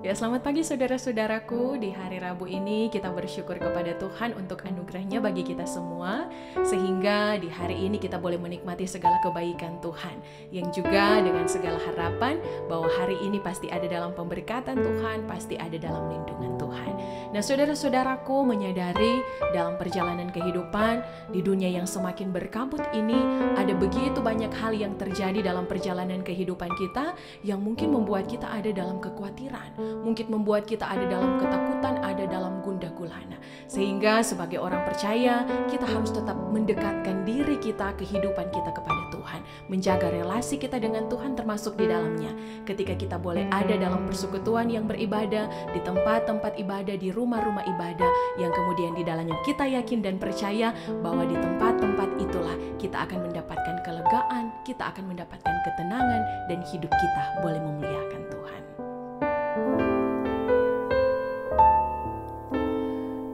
Ya, selamat pagi saudara-saudaraku. Di hari Rabu ini kita bersyukur kepada Tuhan untuk anugerahnya bagi kita semua, sehingga di hari ini kita boleh menikmati segala kebaikan Tuhan, yang juga dengan segala harapan bahwa hari ini pasti ada dalam pemberkatan Tuhan, pasti ada dalam lindungan Tuhan. Nah, saudara-saudaraku, menyadari dalam perjalanan kehidupan di dunia yang semakin berkabut ini, ada begitu banyak hal yang terjadi dalam perjalanan kehidupan kita yang mungkin membuat kita ada dalam kekhawatiran, mungkin membuat kita ada dalam ketakutan, ada dalam gundah gulana. Sehingga sebagai orang percaya, kita harus tetap mendekatkan diri kita, kehidupan kita kepada Tuhan, menjaga relasi kita dengan Tuhan termasuk di dalamnya. Ketika kita boleh ada dalam persekutuan yang beribadah, di tempat-tempat ibadah, di rumah-rumah ibadah, yang kemudian di dalamnya kita yakin dan percaya bahwa di tempat-tempat itulah kita akan mendapatkan kelegaan, kita akan mendapatkan ketenangan, dan hidup kita boleh memuliakan Tuhan.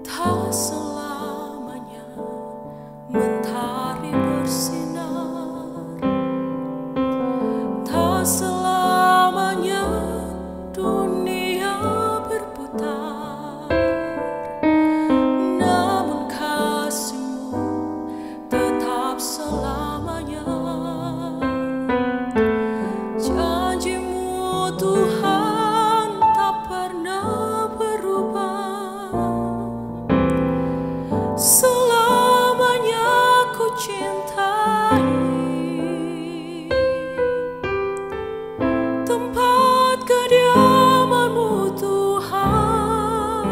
Tak selamanya mentari bersinar, tak selamanya dunia berputar, namun kasih-Mu tetap selamanya. Janji-Mu Tuhan tak pernah berubah. Selamanya ku cintai tempat kediaman-Mu Tuhan.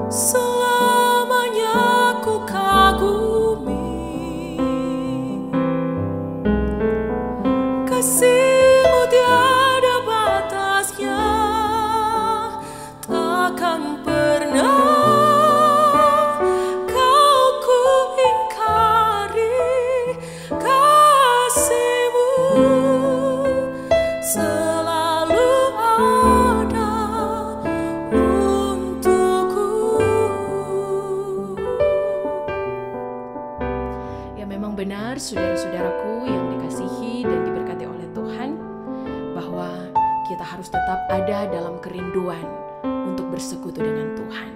Selamanya ku kagumi kasih-Mu tiada batasnya, takkan pernah Kau ku ingkari. Kasih-Mu selalu ada untukku. Ya, memang benar saudara-saudaraku yang dikasihi dan diberkati oleh Tuhan, bahwa kita harus tetap ada dalam kerinduan untuk bersekutu dengan Tuhan.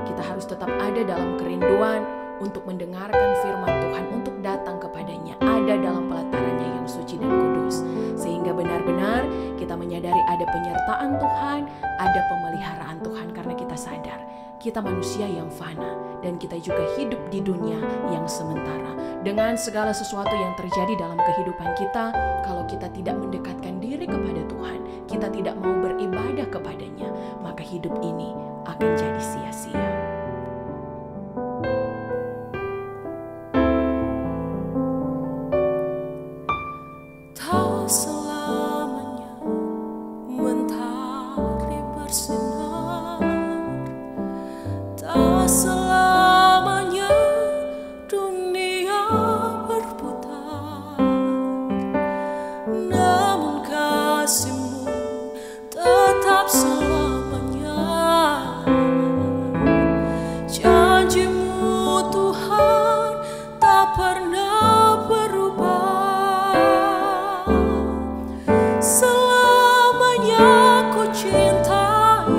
Kita harus tetap ada dalam kerinduan untuk mendengarkan firman Tuhan, untuk datang kepadanya, ada dalam pelatarannya yang suci dan kudus. Sehingga benar-benar kita menyadari ada penyertaan Tuhan, ada pemeliharaan Tuhan, karena kita sadar kita manusia yang fana dan kita juga hidup di dunia yang sementara. Dengan segala sesuatu yang terjadi dalam kehidupan kita, kalau kita tidak mendekatkan diri kepada Tuhan, kita tidak mau beribadah kepadanya, maka hidup ini akan jadi sia-sia. Tak selamanya mentari bersinar, tak selamanya dunia berputar, namun kasih-Mu tetap selamanya. Janji-Mu Tuhan tak pernah berubah. Selamanya ku cintai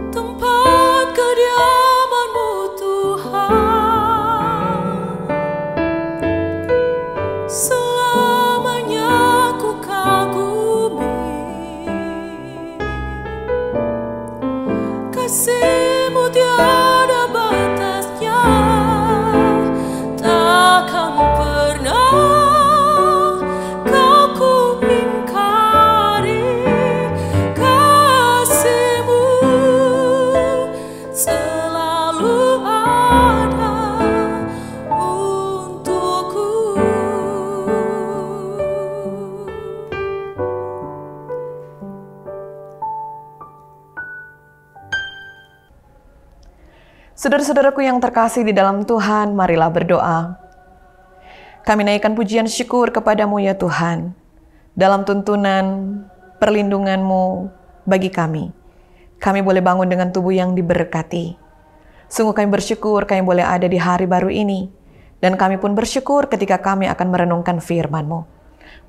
tempat kediaman-Mu Tuhan. Selamanya ku kagumi kasih-Mu tiada batasnya, takkan pernah Kau ku ingkari. Kasih-Mu selalu ada untukku. Saudara-saudaraku yang terkasih di dalam Tuhan, marilah berdoa. Kami naikkan pujian syukur kepadamu ya Tuhan, dalam tuntunan perlindungan-Mu bagi kami. Kami boleh bangun dengan tubuh yang diberkati. Sungguh kami bersyukur kami boleh ada di hari baru ini. Dan kami pun bersyukur ketika kami akan merenungkan firman-Mu.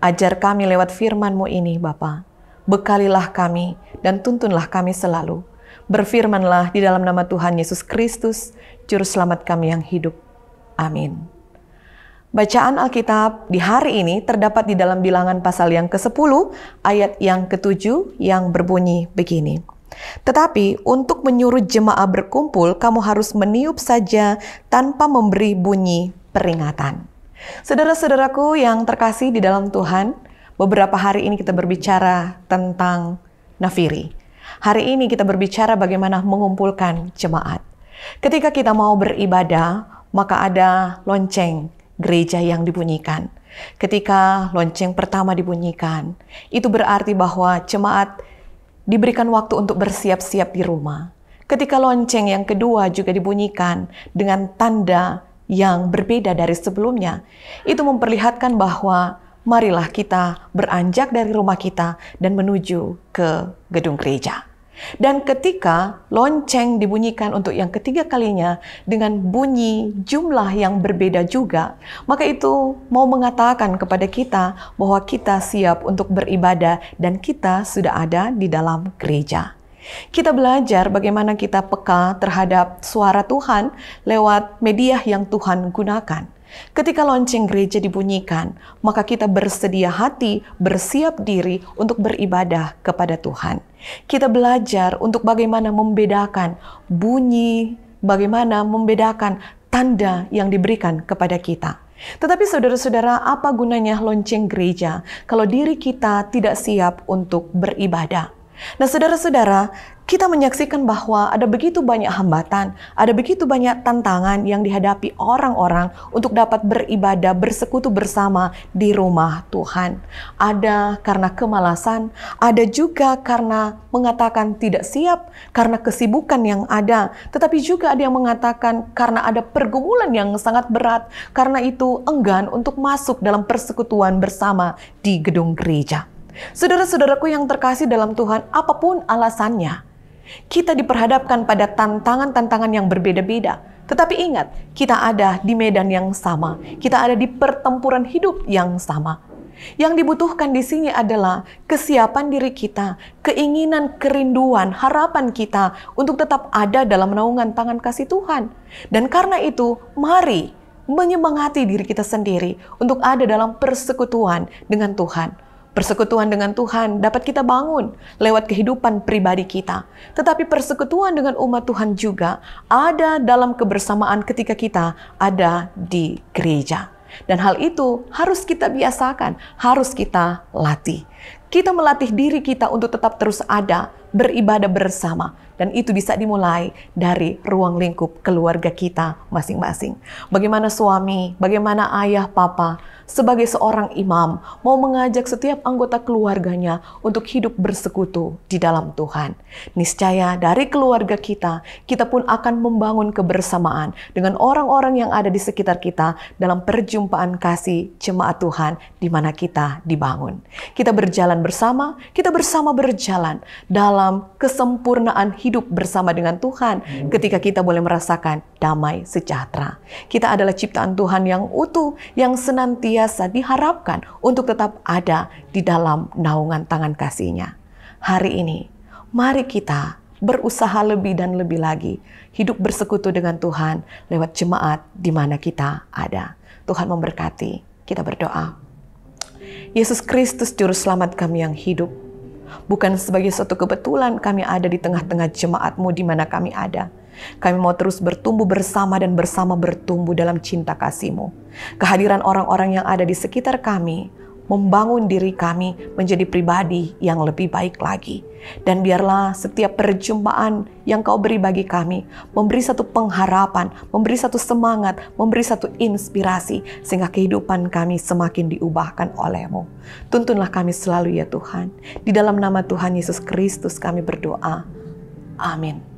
Ajar kami lewat firman-Mu ini, Bapa. Bekalilah kami dan tuntunlah kami selalu. Berfirmanlah di dalam nama Tuhan Yesus Kristus, Juru Selamat kami yang hidup. Amin. Bacaan Alkitab di hari ini terdapat di dalam Bilangan pasal yang ke-10, ayat yang ke-7 yang berbunyi begini. Tetapi untuk menyuruh jemaah berkumpul, kamu harus meniup saja tanpa memberi bunyi peringatan. Saudara-saudaraku yang terkasih di dalam Tuhan, beberapa hari ini kita berbicara tentang Nafiri. Hari ini kita berbicara bagaimana mengumpulkan jemaat. Ketika kita mau beribadah, maka ada lonceng gereja yang dibunyikan. Ketika lonceng pertama dibunyikan, itu berarti bahwa jemaat diberikan waktu untuk bersiap-siap di rumah. Ketika lonceng yang kedua juga dibunyikan dengan tanda yang berbeda dari sebelumnya, itu memperlihatkan bahwa marilah kita beranjak dari rumah kita dan menuju ke gedung gereja. Dan ketika lonceng dibunyikan untuk yang ketiga kalinya dengan bunyi jumlah yang berbeda juga, maka itu mau mengatakan kepada kita bahwa kita siap untuk beribadah dan kita sudah ada di dalam gereja. Kita belajar bagaimana kita peka terhadap suara Tuhan lewat media yang Tuhan gunakan. Ketika lonceng gereja dibunyikan, maka kita bersedia hati, bersiap diri untuk beribadah kepada Tuhan. Kita belajar untuk bagaimana membedakan bunyi, bagaimana membedakan tanda yang diberikan kepada kita. Tetapi saudara-saudara, apa gunanya lonceng gereja kalau diri kita tidak siap untuk beribadah? Nah, saudara-saudara, kita menyaksikan bahwa ada begitu banyak hambatan, ada begitu banyak tantangan yang dihadapi orang-orang untuk dapat beribadah, bersekutu bersama di rumah Tuhan. Ada karena kemalasan, ada juga karena mengatakan tidak siap, karena kesibukan yang ada. Tetapi juga ada yang mengatakan karena ada pergumulan yang sangat berat, karena itu enggan untuk masuk dalam persekutuan bersama di gedung gereja. Saudara-saudaraku yang terkasih dalam Tuhan, apapun alasannya, kita diperhadapkan pada tantangan-tantangan yang berbeda-beda. Tetapi ingat, kita ada di medan yang sama. Kita ada di pertempuran hidup yang sama. Yang dibutuhkan di sini adalah kesiapan diri kita, keinginan, kerinduan, harapan kita untuk tetap ada dalam naungan tangan kasih Tuhan. Dan karena itu, mari menyemangati diri kita sendiri untuk ada dalam persekutuan dengan Tuhan. Persekutuan dengan Tuhan dapat kita bangun lewat kehidupan pribadi kita. Tetapi persekutuan dengan umat Tuhan juga ada dalam kebersamaan ketika kita ada di gereja. Dan hal itu harus kita biasakan, harus kita latih. Kita melatih diri kita untuk tetap terus ada, beribadah bersama. Dan itu bisa dimulai dari ruang lingkup keluarga kita masing-masing. Bagaimana suami, bagaimana ayah, papa, sebagai seorang imam, mau mengajak setiap anggota keluarganya untuk hidup bersekutu di dalam Tuhan. Niscaya dari keluarga kita, kita pun akan membangun kebersamaan dengan orang-orang yang ada di sekitar kita dalam perjumpaan kasih jemaat Tuhan di mana kita dibangun. Kita berjalan bersama, kita bersama berjalan dalam kesempurnaan hidup bersama dengan Tuhan ketika kita boleh merasakan damai sejahtera. Kita adalah ciptaan Tuhan yang utuh, yang senantiasa diharapkan untuk tetap ada di dalam naungan tangan kasih-Nya. Hari ini, mari kita berusaha lebih dan lebih lagi hidup bersekutu dengan Tuhan lewat jemaat di mana kita ada. Tuhan memberkati. Kita berdoa. Yesus Kristus, Juru Selamat kami yang hidup, bukan sebagai suatu kebetulan kami ada di tengah-tengah jemaat-Mu di mana kami ada. Kami mau terus bertumbuh bersama dan bersama bertumbuh dalam cinta kasih-Mu. Kehadiran orang-orang yang ada di sekitar kami membangun diri kami menjadi pribadi yang lebih baik lagi. Dan biarlah setiap perjumpaan yang Kau beri bagi kami memberi satu pengharapan, memberi satu semangat, memberi satu inspirasi sehingga kehidupan kami semakin diubahkan oleh-Mu. Tuntunlah kami selalu ya Tuhan. Di dalam nama Tuhan Yesus Kristus kami berdoa. Amin.